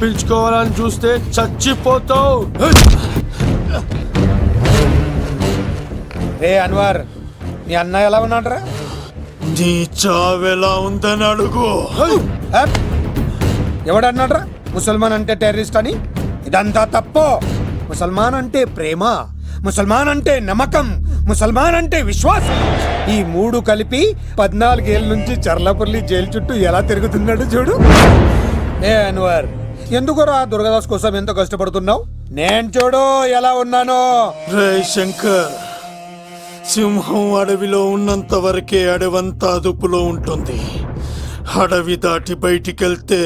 తప్పించుకోవాలని చూస్తే చచ్చిపోతావు. రే అన్వర్, నీ అన్న ఎలా ఉన్నాడ్రా? నీ చావెలా ఉందని అడుగు. ఎవడన్నాడ్రా ముసల్మాన్ అంటే టెర్రరిస్ట్ అని? ఇదంతా తప్పు. ముసల్మాన్ అంటే ప్రేమ, ముసల్మాన్ అంటే నమ్మకం, ముసల్మాన్ అంటే విశ్వాసం. ఈ మూడు కలిపి 14 ఏళ్ళ నుంచి చర్లపల్లి జైలు చుట్టూ ఎలా తిరుగుతున్నాడు చూడు. ఏ అన్వర్, ఎందుకురా దుర్గాదాస్ కోసం ఎంతో కష్టపడుతున్నావు? నేను చూడు ఎలా ఉన్నానో. రే శంకర్, సింహం అడవిలో ఉన్నంత వరకే అడవంతా అదుపులో ఉంటుంది. అడవి దాటి బయటికెళ్తే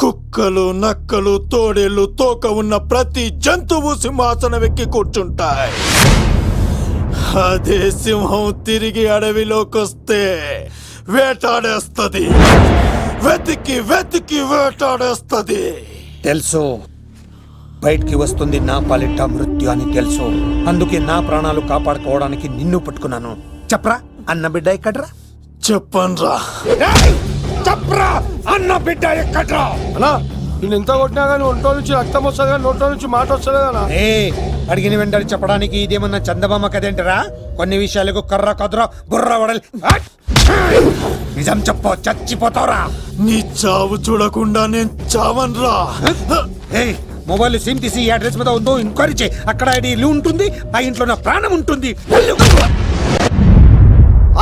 కుక్కలు, నక్కలు, తోడేళ్లు, తోక ఉన్న ప్రతి జంతువు సింహాసనం ఎక్కి కూర్చుంటాయి. అదే సింహం తిరిగి అడవిలోకి వస్తే వేటాడేస్తది, వెతికి వెతికి వేటాడేస్తది. తెలుసు, బయటికి వస్తుంది నా పాలిట మృత్యు అని తెలుసు. అందుకే నా ప్రాణాలు కాపాడుకోవడానికి నిన్ను పట్టుకున్నాను. చెప్పరా అన్న బిడ్డ ఎక్కడ్రా? చెప్పన్రా. చెప్పరా అన్న బిడ్డ ఎక్కడ్రా? అన్నా, నేను ఎంత కొట్టినా కానీ ఒంటో నుంచి రక్తం వస్తుంది కానీ నోట్లో నుంచి మాట వస్తుంది కదా. అడిగిన వెంటనే చెప్పడానికి ఇదేమన్నా చందమామ కదేంటరా? కొన్ని విషయాలకు కర్ర కదరా బుర్ర వడలి. నిజం చెప్పు, చచ్చిపోతావురా. నీ చావు చూడకుండా నేను చావన్రా. మొబైల్ సిమ్ తీసి ఈ అడ్రస్ మీద ఉందో ఎంక్వైరీ చేయి. అక్కడ ఐడి ఉంటుంది, ఆ ఇంట్లో నా ప్రాణం ఉంటుంది.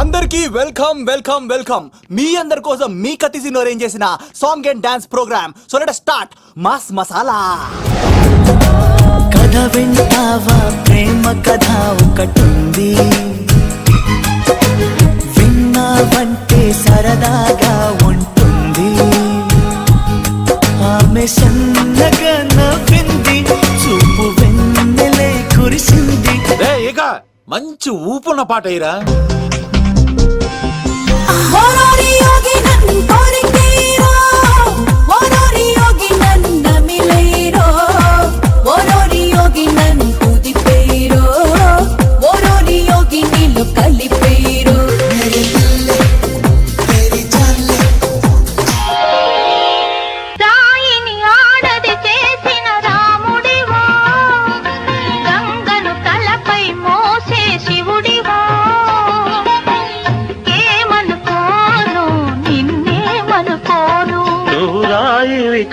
అందరికీ వెల్కమ్ వెల్కమ్ వెల్కమ్. మీ అందరి కోసం మీ కతిసిన్ అరేంజ్ చేసిన song and dance program. So let us start mass masala. కథ వింటావా? ప్రేమ కథ ఒకటుంది, విన్నావంటే సరదాగా ఉంటుంది. ఆమె సన్నగా నవ్వింది, చూపు వెన్నెలే కురిసింది. ఇక మంచి ఊపున్న పాట అయ్యరా.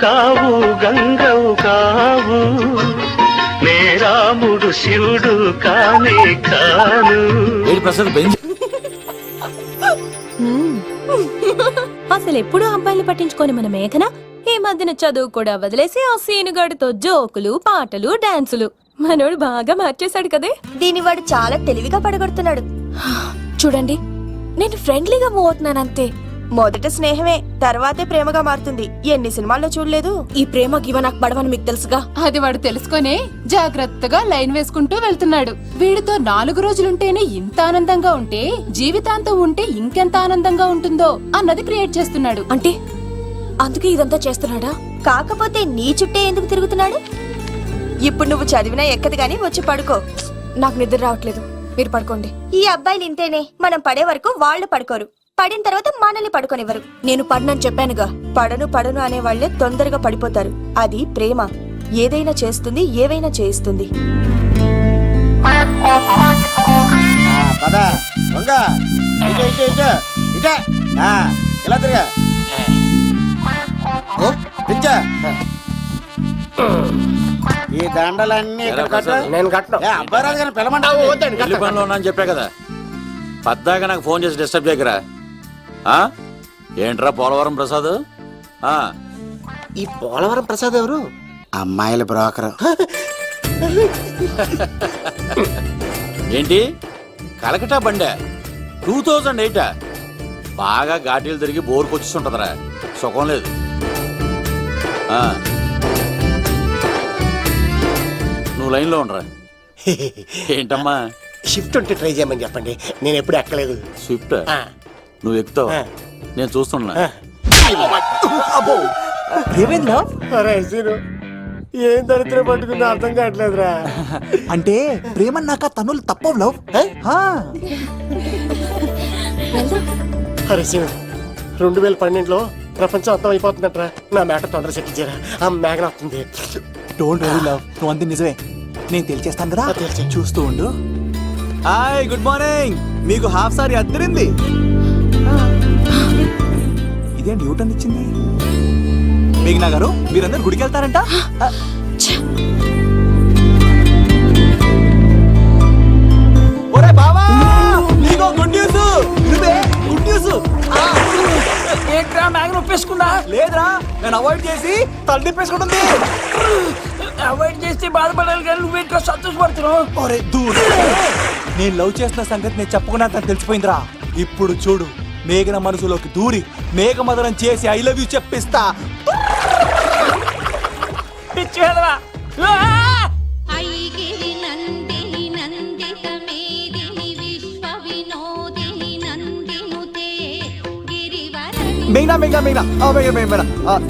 కావు గంగవు కావు, నే రాముడు శివుడు కానే కాను. అసలు ఎప్పుడు అబ్బాయిలు పట్టించుకొని మన మేఘన ఈ మధ్యన చదువు కూడా వదిలేసి ఆ సీనుగాడితో జోకులు, పాటలు, డాన్సులు. మనోడు బాగా మార్చేశాడు కదే. దీని వాడు చాలా తెలివిగా పడగొడుతున్నాడు. చూడండి, నేను ఫ్రెండ్లీగా మూవ్ అవుతున్నాను అంతే. మొదట స్నేహమే, తర్వాతే ప్రేమగా మారుతుంది. ఎన్ని సినిమాల్లో చూడలేదు? ఈ ప్రేమ గివ నాకు పడవని మీకు తెలుసుగా. అది వాడు తెలుసుకొనే జాగ్రత్తగా లైన్ వేసుకుంటూ వెళ్తున్నాడు. వీడితో 4 రోజులుంటేనే ఇంత ఆనందంగా ఉంటే జీవితాంతం ఉంటే ఇంకెంత ఆనందంగా ఉంటుందో అన్నది క్రియేట్ చేస్తున్నాడు. అంటే అందుకే ఇదంతా చేస్తున్నాడా? కాకపోతే నీ చుట్టే ఎందుకు తిరుగుతున్నాడు? ఇప్పుడు నువ్వు చదివినా ఎక్కదు గానీ వచ్చి పడుకో. నాకు నిద్ర రావట్లేదు, మీరు పడుకోండి. ఈ అబ్బాయిలు ఇంతేనే, మనం పడే వరకు వాళ్ళు పడుకోరు, పడిన తర్వాత మనల్ని పడుకోనివ్వరు. నేను పడనని చెప్పానుగా. పడను పడను అనే వాళ్లే తొందరగా పడిపోతారు. అది ప్రేమ, ఏదైనా చేస్తుంది, ఏవైనా చేయిస్తుంది. ఈ దండలన్నీ నేను కట్టను. అబ్బాయి గారిని పిలమంటావు? చెప్పా కదా, పద్దాక నాకు ఫోన్ చేసి డిస్టర్బ్ చేయకరా. ఏంట్రా పోలవరం ప్రసాద్? ఈ పోలవరం ప్రసాద్ ఎవరు? అమ్మాయిల బ్రోకర్. ఏంటి కలకటా బండే 2008? బాగా ఘాటీలు తిరిగి బోర్కొచ్చిస్తుంటదరా, సుఖం లేదు. నువ్వు లైన్లో ఉండరా. ఏంటమ్మా? షిఫ్ట్ ఉంటే ట్రై చేయమని చెప్పండి, నేను ఎప్పుడు ఎక్కలేదు. స్విఫ్ట్ నువ్వు ఎక్కుతావు, నేను చూస్తున్నా. ఏం దరిద్రం పట్టుకుందో అర్థం కావట్లేదురా. అంటే ప్రేమన్నాక తనులు తప్పవు లవ్. అరే 2012లో ప్రపంచం అర్థం అయిపోతుందట్రా నా మేట తొందర చెక్కించారా ఆ మేఘన వస్తుంది. డోంట్ వెరీ లవ్, నువ్వు అంతే నిజమే. నేను తెలిచేస్తాను కదా, తెలిసే. చూస్తూ ఉండు. Hi, good morning. మీకు హాఫ్ సారీ అద్దరింది. ఇదేంటి యూటర్న్ ఇచ్చింది? మేఘనా గారు, మీరందరూ గుడికి వెళ్తారంట? ఒరే బావా, నీకో గుడ్ న్యూస్. నువ్వే గుడ్ న్యూస్. ఏంట్రా మేఘన ఒప్పేసుకుందా? లేదురా, నేను అవాయిడ్ చేసి తల తిప్పేసుకుంటుంది. అవాయిడ్ చేస్తే బాధపడాలి కానీ నువ్వేంట్రా సంతోషపడుతున్నావు? ఒరే దూర్, నేను లవ్ చేస్తున్న సంగతి నేను చెప్పకుండా తనకు తెలిసిపోయిందిరా. ఇప్పుడు చూడు, మేఘన మనసులోకి దూరి మేఘమదనం చేసి ఐ లవ్ యూ చెప్పిస్తా. పిచ్చి వెళ్ళరా. ఐగిరి నందిని నందిత మేదిని విశ్వ వినోదిని నందినుతే గిరివరణి. మేఘనా మేఘనా మేఘనా మేఘనా,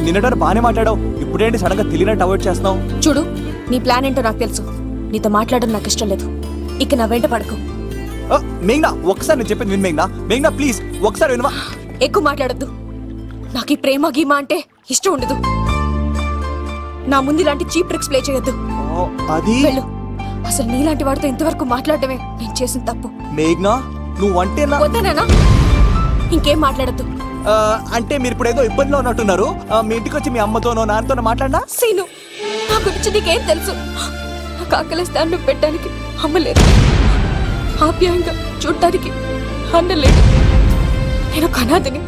నిన్నటి బాగానే మాట్లాడావు, ఇప్పుడేంటి సడన్ గా తెలియనట్టు అవాయిడ్ చేస్తున్నావు? చూడు, నీ ప్లాన్ ఏంటో నాకు తెలుసు. నీతో మాట్లాడడం నాకు ఇష్టం లేదు. ఇక నా వెంట పడకు. మేఘనా, ఒకసారి నేను చెప్పేది విను. మేఘనా మేఘనా ప్లీజ్ ఒకసారి వినవా? ఎక్కువ మాట్లాడద్దు. నాకు ఈ ప్రేమ గీమా అంటే ఇష్టం ఉండదు. నా ముందు ఇలాంటి చీప్ ట్రిక్స్ ప్లే చేయొద్దు. అది వెళ్ళు. అసలు నీలాంటి వాడితో ఇంతవరకు మాట్లాడటమే నేను చేసిన తప్పు. మేఘనా, నువ్వంటే నా వద్దనా? ఇంకేం మాట్లాడద్దు. అంటే మీరు ఇప్పుడు ఏదో ఇబ్బందిలో ఉన్నట్టున్నారు. మీ ఇంటికి వచ్చి మీ అమ్మతోనో నాన్నతోనో మాట్లాడినా? సీను, నా గురించి నీకేం తెలుసు? నాకు ఆకలిస్తే అన్నం పెట్టడానికి అమ్మలేదు, ఆప్యాయంగా చూడటానికి అన్నలేదు. నేను కనాదిని.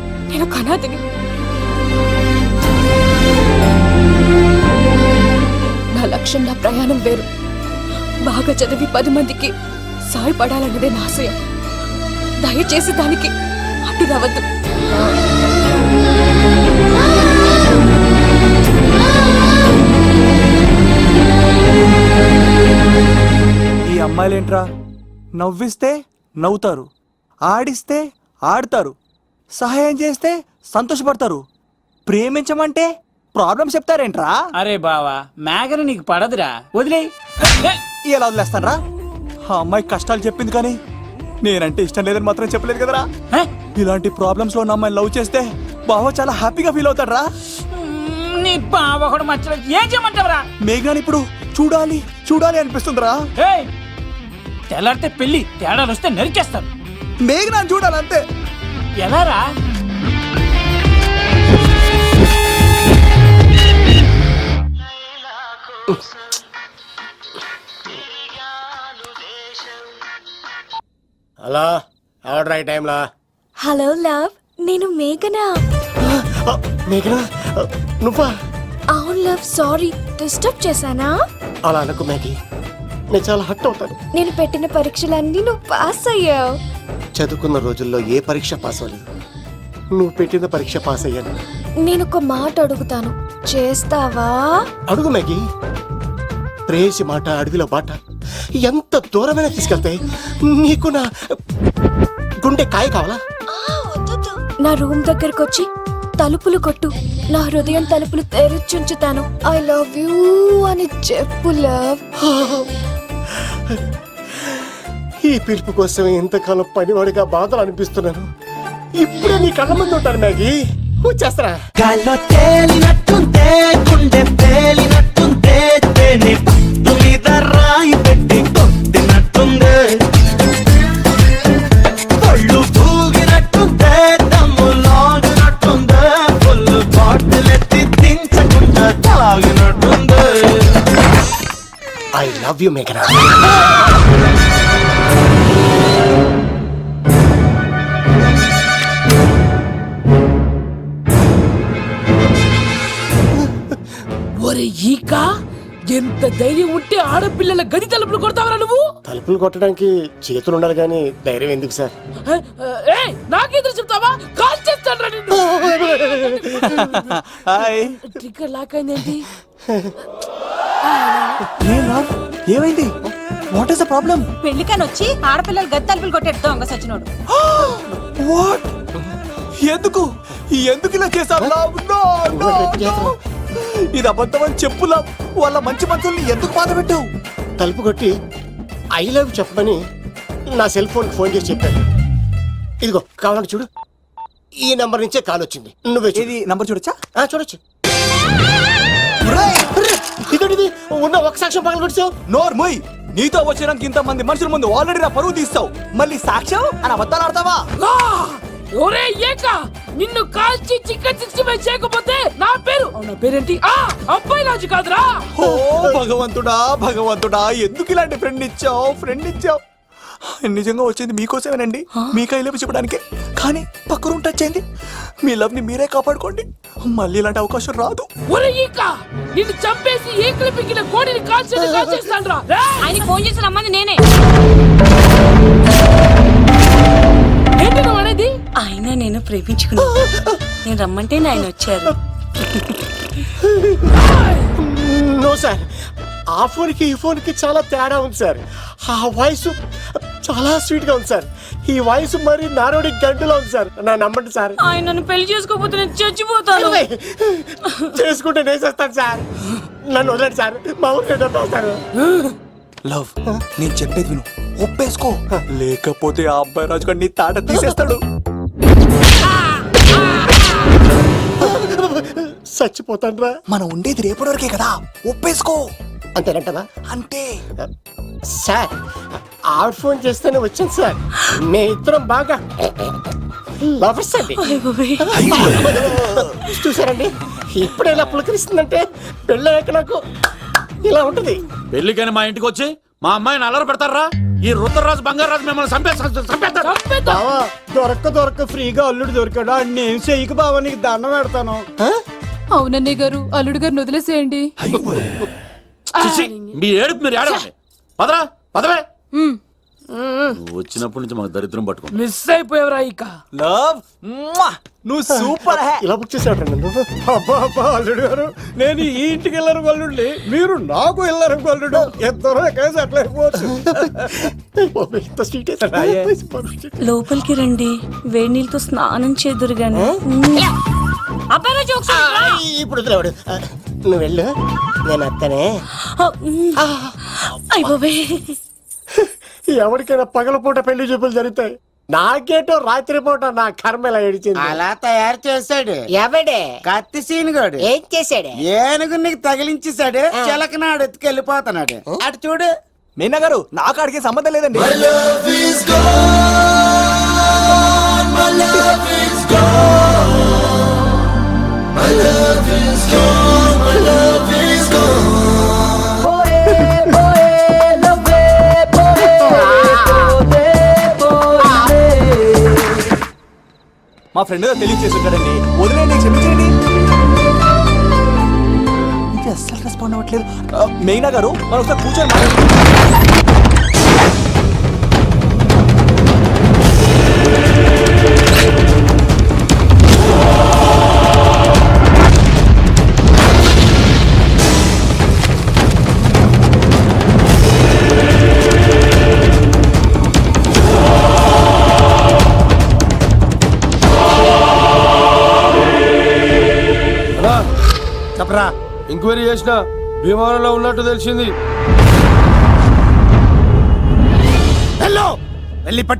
నా లక్ష్యం, నా ప్రయాణం వేరు. బాగా చదివి 10 మందికి సాయపడాలన్నదే నా ఆశయం. దయచేసి దానికి అడ్డు రావద్దు. ఈ అమ్మాయిలేంట్రా, నవ్విస్తే నవ్వుతారు, ఆడిస్తే ఆడతారు, సహాయం చేస్తే సంతోషపడతారు, ప్రేమించమంటే ప్రాబ్లం చెప్తారేంట్రా? అరే బావా, మేఘన నీకు పడదురా, వదిలే. ఎలా వదిలేస్తానరా? ఆ అమ్మాయి కష్టాలు చెప్పింది కానీ నేనంటే ఇష్టం లేదని మాత్రం చెప్పలేదు కదరా. ఇలాంటి ప్రాబ్లమ్స్ లో ఉన్న అమ్మాయిని లవ్ చేస్తే బావ చాలా హ్యాపీగా ఫీల్ అవుతాడరా. నీ బావ కూడా మచ్చలేదు. ఏం చేయమంటావరా? మేఘనాని ఇప్పుడు చూడాలి చూడాలి అనిపిస్తుందిరా. తెల్లారితే పెళ్లి, తేడాలు వస్తే నరికేస్తారు. మేఘనాని చూడాలి అంతే. ఎలా రా? హలో, ఎవరు రైట్ టైంలా? హలో లవ్, నేను మేఘనా. మేఘనా, నువ్వా? అవును లవ్, సారీ డిస్టర్బ్ చేశానా? అలా అనుకో మ్యాగీ, నేను చాలా హర్ట్ అవుతాను. నేను పెట్టిన పరీక్షలన్నీ నువ్వు పాస్ అయ్యావు. చదువుకున్న రోజుల్లో ఏ పరీక్ష పాస్ అవ్వలేదు. నువ్వు పెట్టిన పరీక్ష పాస్ అయ్యాను. నేను ఒక మాట అడుగుతాను, చేస్తావా? అడుగు మ్యాగీ. ప్రేయసి మాట అడవిలో బాట ఎంత దూరమైనా తీసుకెళ్తాయి. నీకు నా గుండె కాయ కావాలా? నా రూమ్ దగ్గరకు వచ్చి తలుపులు కొట్టు, నా హృదయం తలుపులు తెరిచుంచుతాను. ఐ లవ్ యూ అని చెప్పు లవ్. ఈ పిలుపు కోసం ఇంతకాలం పనివాడిగా బాధలు అనిపిస్తున్నాను. ఇప్పుడే నీ కళ్ళ ముందు ఉంటాను మ్యాగీ. వచ్చేస్తారా? గాల్లో తేలినట్టుంటే, గుండె పేలినట్టుంటే, తేనె పట్టు మీద రాయి పెట్టి కొట్టినట్టుందే, ఒళ్ళు తూగినట్టుంటే, దమ్ము లాగినట్టుందే, ఫుల్ బాటిల్ ఎత్తి దించకుండా తాగినట్టుందే. ఐ లవ్ యూ మేఘనా. ఒరే ఈక, ఎంత ధైర్యం ఉంటే ఆడపిల్లల గది తలుపులు కొడతావరా నువ్వు? తలుపులు కొట్టడానికి చేతులు ఉండాలి కానీ ధైర్యం ఎందుకు సార్? నాకెదురు చెప్తావా? కాల్ చేస్తాను నిన్ను. హాయ్. ట్రిగ్గర్ లాక్ అయిందేంటి? ఏమైంది? What is the problem? పెళ్లికని వచ్చి ఆడపిల్లలు గది తలుపులు కొట్టేడు దొంగ సచ్చినోడు. వాట్? ఎందుకు ఎందుకు ఇలా చేశారు? ఇది అబద్ధం అని చెప్పులా. వాళ్ళ మంచి మనుషుల్ని ఎందుకు బాధ పెట్టావు? తలుపు కొట్టి ఐ లవ్ చెప్పమని నా సెల్ ఫోన్ చేసి చెప్పాను. ఇదిగో కావాలంటే చూడు. ఈ నంబర్ నుంచే కాల్ వచ్చింది. నువ్వే చూడు. ఇది నంబర్ చూడొచ్చా? చూడొచ్చు. ఇదేంటిది? ఉన్న ఒక సాక్ష్యం పగల కొట్టావు. నోర్ ముయ్, నీతో వచ్చినాక ఇంతమంది మనుషుల ముందు ఆల్రెడీ నా పరువు తీస్తావు, మళ్ళీ సాక్ష్యం అని అబద్ధాలు ఆడతావా? ఒరే ఏక, నిన్ను కాల్చి చికెన్ 65 చేయకపోతే నా పేరేంటి? అబ్బాయి రాజు కాదురా. ఓ భగవంతుడా భగవంతుడా, ఎందుకు ఇలాంటి ఫ్రెండ్ ఇచ్చావు? నిజంగా వచ్చింది మీకోసమేనండి, మీ కైలేపు చెప్పడానికే. కానీ పక్క రూమ్ టచ్ అయింది. మీ లవ్ ని మీరే కాపాడుకోండి, మళ్ళీ ఇలాంటి అవకాశం రాదు. ఒరే ఈక, నిన్ను చంపేసి ఏకలు పిగిన కోడిని కాల్చేస్తాను రా. ఆయన ఫోన్ చేసి రమ్మని నేనే. ఏంటి నువ్వు అనేది? ఆయన నేను ప్రేమించుకున్నాను, నేను రమ్మంటే ఆయన వచ్చారు. నో సార్, ఆ ఫోన్ కి ఈ ఫోన్ కి చాలా తేడా ఉంది సార్. ఆ వాయిస్ చాలా స్వీట్ గా ఉంది సార్. ఈ వాయిస్ మరి నారోడి గంటలో ఉంది సార్. నా నమ్మండి సార్. ఆయన నన్ను పెళ్లి చేసుకోకపోతే నేను చచ్చిపోతాను. చేసుకుంటే నేను చేస్తాను సార్. నన్ను వదలండి సార్, మా ఊరికి వస్తారు. లవ్, నేను చెప్పేది విను, ఒప్పేసుకో, లేకపోతే ఆ అబ్బాయి రాజు గారు నీ తాట తీసేస్తాడు. చచ్చిపోతాను రా. మనం ఉండేది రేపటి వరకే కదా, ఒప్పేసుకో. అంతేనంటవా? అంతే సార్, ఆవిడ ఫోన్ చేస్తేనే వచ్చాను సార్. మీ ఇద్దరం బాగా లవర్స్ అండి. చూసారండి, ఇప్పుడు ఇలా పులకరిస్తుందంటే పెళ్ళయ్యాక నాకు ఇలా ఉంటది. పెళ్లికని మా ఇంటికి వచ్చి మా అమ్మాయిని అల్లరి పెడతారా? ఈ రుద్రరాజు బంగారాజు మిమ్మల్ని చంపేస్తారు. బావా, దొరక్క ఫ్రీగా అల్లుడు దొరికాడు. నేను చెయ్యికి బావా, నీకు దండం పెడతాను. అవునన్నయ్య గారు, అల్లుడు గారిని వదిలేసేయండి. చిచి, మీ ఏడుపు మీరు ఏడవండి. పదవే. నువ్వు వచ్చినప్పటి నుంచి మాకు దరిద్రం పట్టుకో. మిస్ అయిపోయావురా ఈక. లవ్, నువ్వు సూపర్. ఇలా బుక్ చేసాడు నువ్వు. అబ్బా అల్లుడు గారు, నేను ఈ ఇంటికి వెళ్ళరు గల్లుండి, మీరు నాకు వెళ్ళరు గల్లుడు. ఇద్దరు కేసు అట్లా అయిపోవచ్చు. ఇంత స్వీట్ లోపలికి రండి, వేడి నీళ్ళతో స్నానం చేదురు గాని. ఇప్పుడు వదిలేవాడు. నువ్వు వెళ్ళు, నేను అత్తనే. ఎవరికైనా పగలపూట పెళ్లి చూపులు జరుగుతాయి, నాకేటో రాత్రిపూట నా కర్మ ఇలా ఏడిచింది. అలా తయారు చేశాడు ఎవడే? కత్తి సీనుగాడు. ఏం చేశాడే? ఏనుగు నీకు తగిలించేశాడు, చిలకనాడు ఎత్తుకెళ్ళిపోతున్నాడు. అటు చూడు. మీనా గారు, నాకు అడిగే సంబంధం లేదండి. మా ఫ్రెండ్ తెలియచేసుంటాడండి, వదిలేండి, క్షమించండి. ఇది అస్సలు రెస్పాండ్ అవ్వట్లేదు. మెయినా గారు, మనం ఒకసారి కూర్చొని చెప్పరా. ఎంక్వైరీ చేసిన భీమవరంలో ఉన్నట్టు తెలిసింది. వెళ్ళి పట్టుకో.